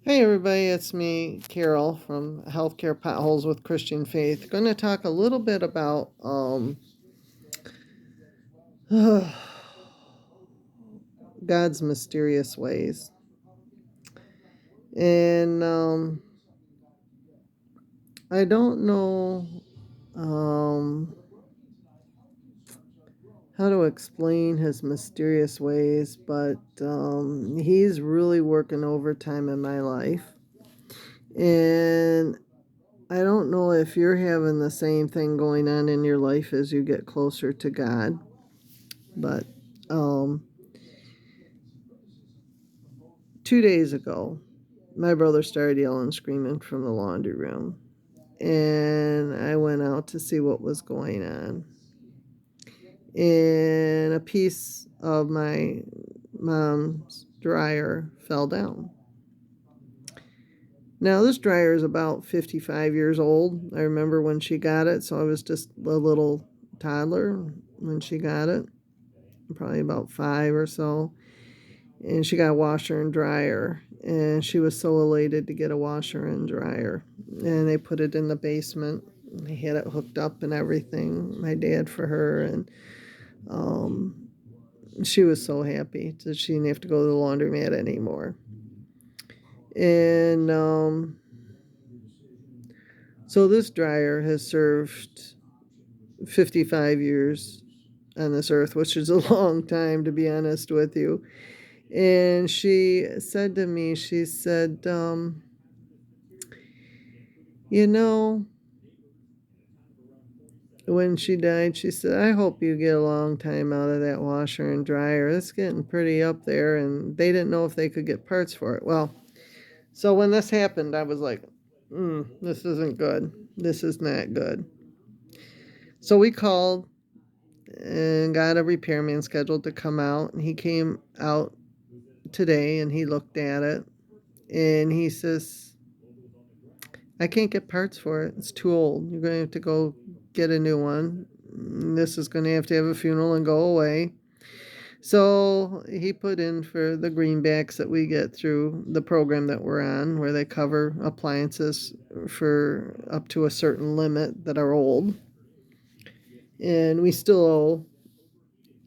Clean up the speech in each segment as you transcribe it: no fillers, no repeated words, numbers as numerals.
Hey everybody, it's me, Carol from Healthcare Potholes with Christian Faith. Going to talk a little bit about God's mysterious ways. And I don't know um, how to explain his mysterious ways, but he's really working overtime in my life. And I don't know if you're having the same thing going on in your life as you get closer to God, but 2 days ago, my brother started yelling and screaming from the laundry room, and I went out to see what was going on. And a piece of my mom's dryer fell down. Now, this dryer is about 55 years old. I remember when she got it, so I was just a little toddler when she got it, probably about 5 or so. And she got a washer and dryer, and she was so elated to get a washer and dryer. And they put it in the basement. They had it hooked up and everything, my dad for her, and she was so happy that she didn't have to go to the laundromat anymore. And so this dryer has served 55 years on this earth, which is a long time, to be honest with you. And she said to me, she said, you know, when she died, she said, I hope you get a long time out of that washer and dryer. It's getting pretty up there. And they didn't know if they could get parts for it. Well, so when this happened, I was like, this isn't good. This is not good. So we called and got a repairman scheduled to come out. And he came out today and he looked at it. And he says, I can't get parts for it. It's too old. You're going to have to go get a new one. This is going to have a funeral and go away. So he put in for the greenbacks that we get through the program that we're on, where they cover appliances for up to a certain limit that are old. And we still owe,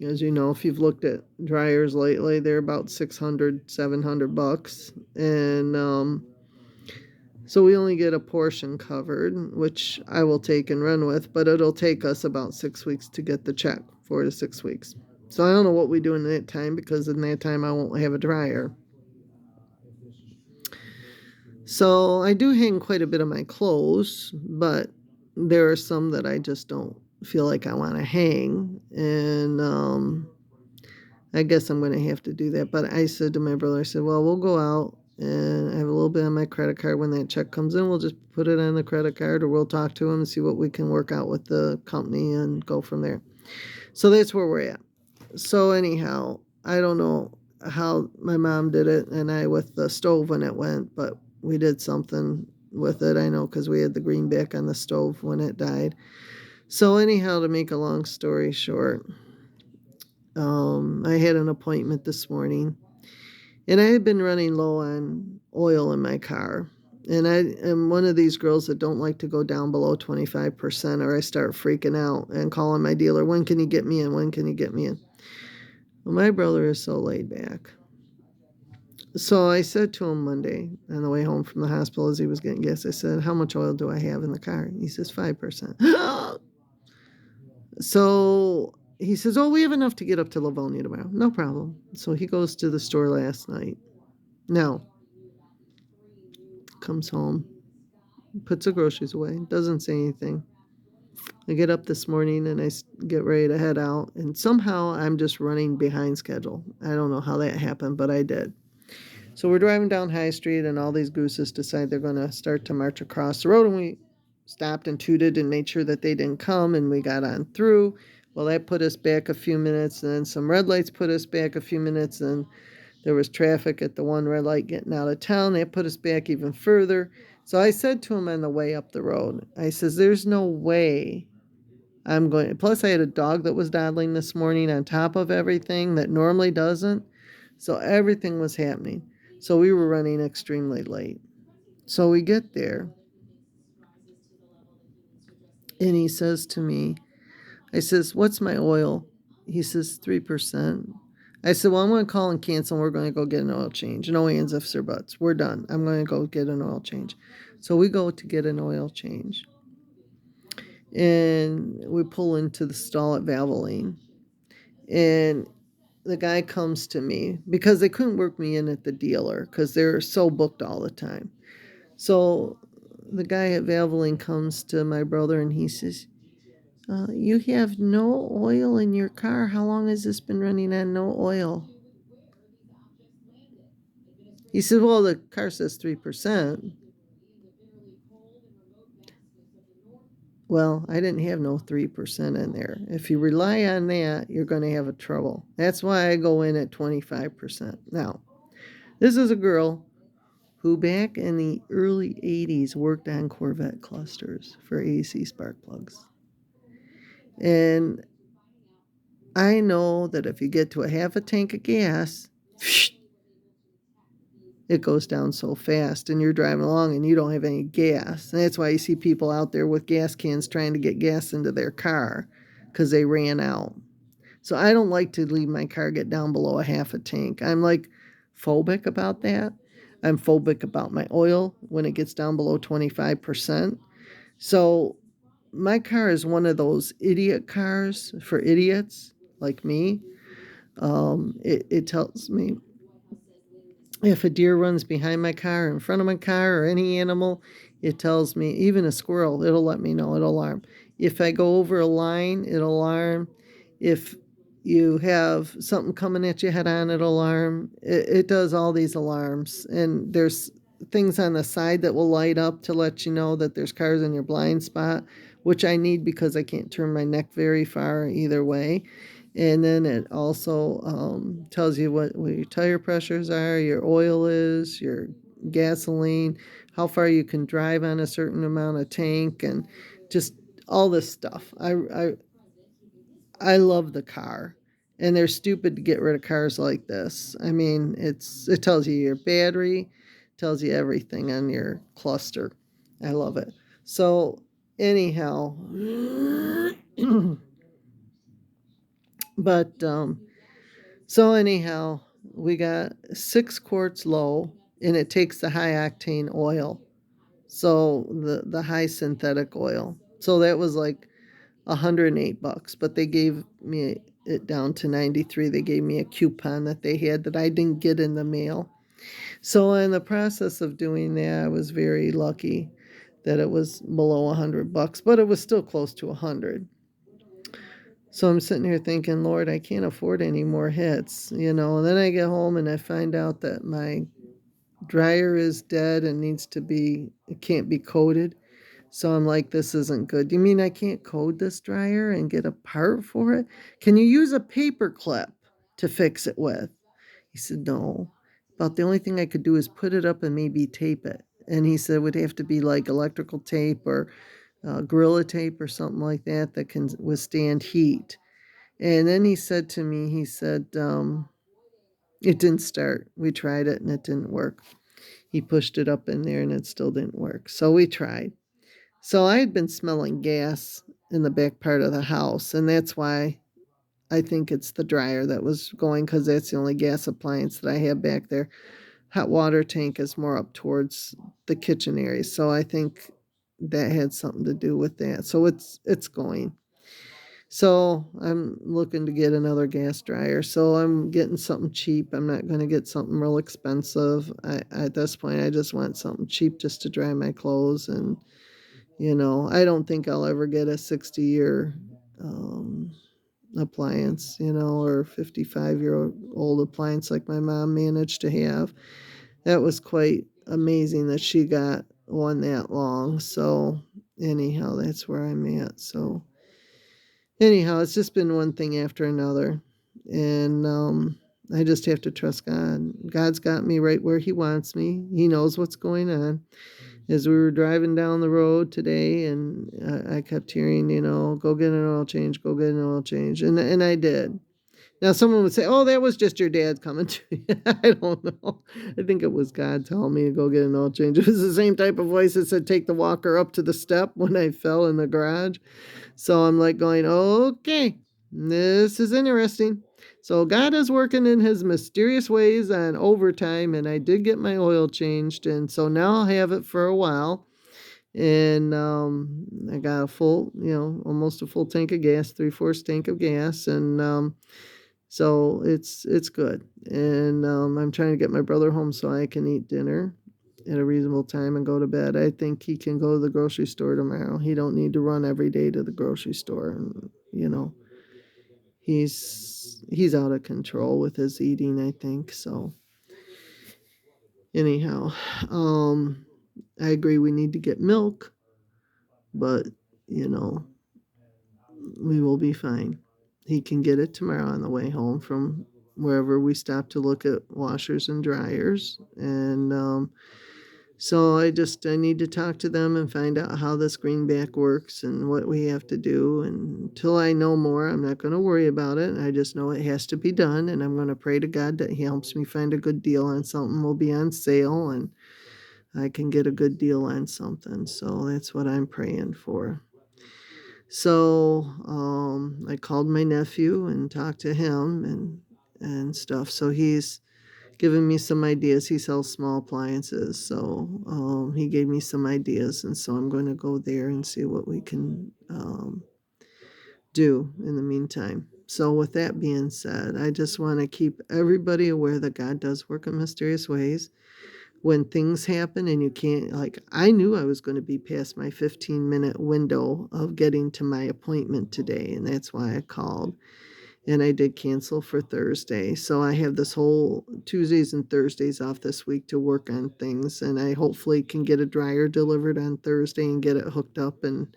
as you know, if you've looked at dryers lately, they're about $600-700. And so we only get a portion covered, which I will take and run with, but it'll take us about 6 weeks to get the check, 4 to 6 weeks. So I don't know what we do in that time, because in that time I won't have a dryer. So I do hang quite a bit of my clothes, but there are some that I just don't feel like I want to hang. And I guess I'm going to have to do that. But I said to my brother, I said, well, we'll go out and I have a little bit on my credit card. When that check comes in, we'll just put it on the credit card, or we'll talk to him and see what we can work out with the company and go from there. So that's where we're at. So anyhow, I don't know how my mom did it and I with the stove when it went, but we did something with it. I know, because we had the greenback on the stove when it died. So anyhow, to make a long story short, I had an appointment this morning, and I had been running low on oil in my car. And I am one of these girls that don't like to go down below 25%, or I start freaking out and calling my dealer, when can you get me in? When can you get me in? Well, my brother is so laid back. So I said to him Monday on the way home from the hospital as he was getting gas, I said, how much oil do I have in the car? He says, 5%. So he says, oh, we have enough to get up to Livonia tomorrow. No problem. So he goes to the store last night. Now, comes home, puts the groceries away, doesn't say anything. I get up this morning and I get ready to head out, and somehow I'm just running behind schedule. I don't know how that happened, but I did. So we're driving down High Street, and all these gooses decide they're going to start to march across the road, and we stopped and tooted and made sure that they didn't come, and we got on through. Well, that put us back a few minutes, and then some red lights put us back a few minutes, and there was traffic at the one red light getting out of town. That put us back even further. So I said to him on the way up the road, I says, there's no way I'm going. Plus, I had a dog that was dawdling this morning on top of everything that normally doesn't. So everything was happening. So we were running extremely late. So we get there, and he says to me, I says, "What's my oil?" He says, 3%. I said, "Well, I'm going to call and cancel. And we're going to go get an oil change. No ands, ifs, or buts. We're done. I'm going to go get an oil change." So we go to get an oil change. And we pull into the stall at Valvoline. And the guy comes to me because they couldn't work me in at the dealer because they're so booked all the time. So the guy at Valvoline comes to my brother and he says, "You have no oil in your car. How long has this been running on no oil?" He said, "Well, the car says 3%. Well, I didn't have no 3% in there. If you rely on that, you're going to have a trouble. That's why I go in at 25%. Now, this is a girl who back in the early 80s worked on Corvette clusters for AC spark plugs. And I know that if you get to a half a tank of gas, it goes down so fast and you're driving along and you don't have any gas. And that's why you see people out there with gas cans trying to get gas into their car because they ran out. So I don't like to leave my car get down below a half a tank. I'm like phobic about that. I'm phobic about my oil when it gets down below 25%. So my car is one of those idiot cars for idiots like me. It tells me if a deer runs behind my car, in front of my car, or any animal, it tells me, even a squirrel, it'll let me know, it'll alarm. If I go over a line, it'll alarm. If you have something coming at you head on, it'll alarm. It does all these alarms. And there's things on the side that will light up to let you know that there's cars in your blind spot, which I need because I can't turn my neck very far either way. And then it also tells you what your tire pressures are, your oil is, your gasoline, how far you can drive on a certain amount of tank, and just all this stuff. I love the car, and they're stupid to get rid of cars like this. I mean, it tells you your battery, tells you everything on your cluster. I love it. So anyhow, but so anyhow, we got 6 quarts low, and it takes the high octane oil. So the high synthetic oil. So that was like $108, but they gave me it down to 93. They gave me a coupon that they had that I didn't get in the mail. So in the process of doing that, I was very lucky that it was below $100, but it was still close to 100. So I'm sitting here thinking, Lord, I can't afford any more hits, And then I get home and I find out that my dryer is dead and it can't be coated. So I'm like, this isn't good. You mean I can't code this dryer and get a part for it? Can you use a paper clip to fix it with? He said, no. About the only thing I could do is put it up and maybe tape it. And he said it would have to be like electrical tape or Gorilla tape or something like that can withstand heat. And then he said to me, it didn't start. We tried it and it didn't work. He pushed it up in there and it still didn't work. So we tried. So I had been smelling gas in the back part of the house, and that's why I think it's the dryer that was going, because that's the only gas appliance that I have back there. Hot water tank is more up towards the kitchen area, so I think that had something to do with that. So it's going. So I'm looking to get another gas dryer. So I'm getting something cheap. I'm not going to get something real expensive. At this point, I just want something cheap just to dry my clothes. And, I don't think I'll ever get a 60-year appliance, or 55-year-old appliance like my mom managed to have. That was quite amazing that she got one that long. So anyhow, that's where I'm at. So anyhow, it's just been one thing after another. And I just have to trust God. God's got me right where He wants me. He knows what's going on. As we were driving down the road today, and I kept hearing, go get an oil change, go get an oil change. And I did. Now, someone would say, "Oh, that was just your dad coming to you." I don't know. I think it was God telling me to go get an oil change. It was the same type of voice that said, "Take the walker up to the step" when I fell in the garage. So I'm like going, "Okay, this is interesting." So God is working in his mysterious ways on overtime, and I did get my oil changed, and so now I'll have it for a while. And I got a full, almost a full tank of gas, three-fourths tank of gas, and so it's good. And I'm trying to get my brother home so I can eat dinner at a reasonable time and go to bed. I think he can go to the grocery store tomorrow. He don't need to run every day to the grocery store. And he's out of control with his eating, I think. So anyhow, um, I agree we need to get milk, but you know we will be fine. He can get it tomorrow on the way home from wherever we stop to look at washers and dryers. And so I need to talk to them and find out how this greenback works and what we have to do. And until I know more, I'm not going to worry about it. I just know it has to be done. And I'm going to pray to God that He helps me find a good deal on something will be on sale and I can get a good deal on something. So that's what I'm praying for. So I called my nephew and talked to him and stuff. So he's given me some ideas. He sells small appliances, so he gave me some ideas, and so I'm going to go there and see what we can do in the meantime. So with that being said, I just want to keep everybody aware that God does work in mysterious ways. When things happen and you can't, like, I knew I was going to be past my 15-minute window of getting to my appointment today, and that's why I called. And I did cancel for Thursday. So I have this whole Tuesdays and Thursdays off this week to work on things, and I hopefully can get a dryer delivered on Thursday and get it hooked up and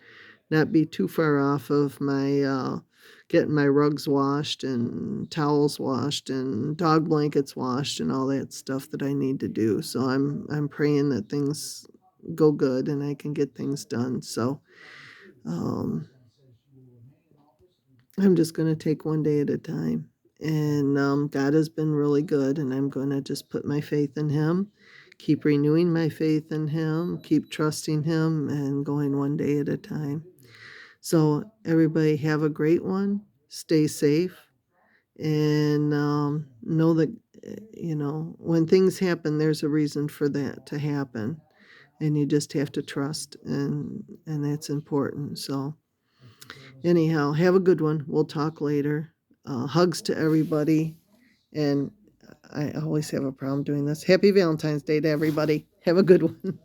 not be too far off of my getting my rugs washed and towels washed and dog blankets washed and all that stuff that I need to do. So I'm praying that things go good and I can get things done. So um, I'm just going to take one day at a time. And God has been really good, and I'm going to just put my faith in Him, keep renewing my faith in Him, keep trusting Him, and going one day at a time. So, everybody, have a great one. Stay safe, and know that, when things happen, there's a reason for that to happen. And you just have to trust, and that's important. So, anyhow, have a good one. We'll talk later. Hugs to everybody. And I always have a problem doing this. Happy Valentine's Day to everybody. Have a good one.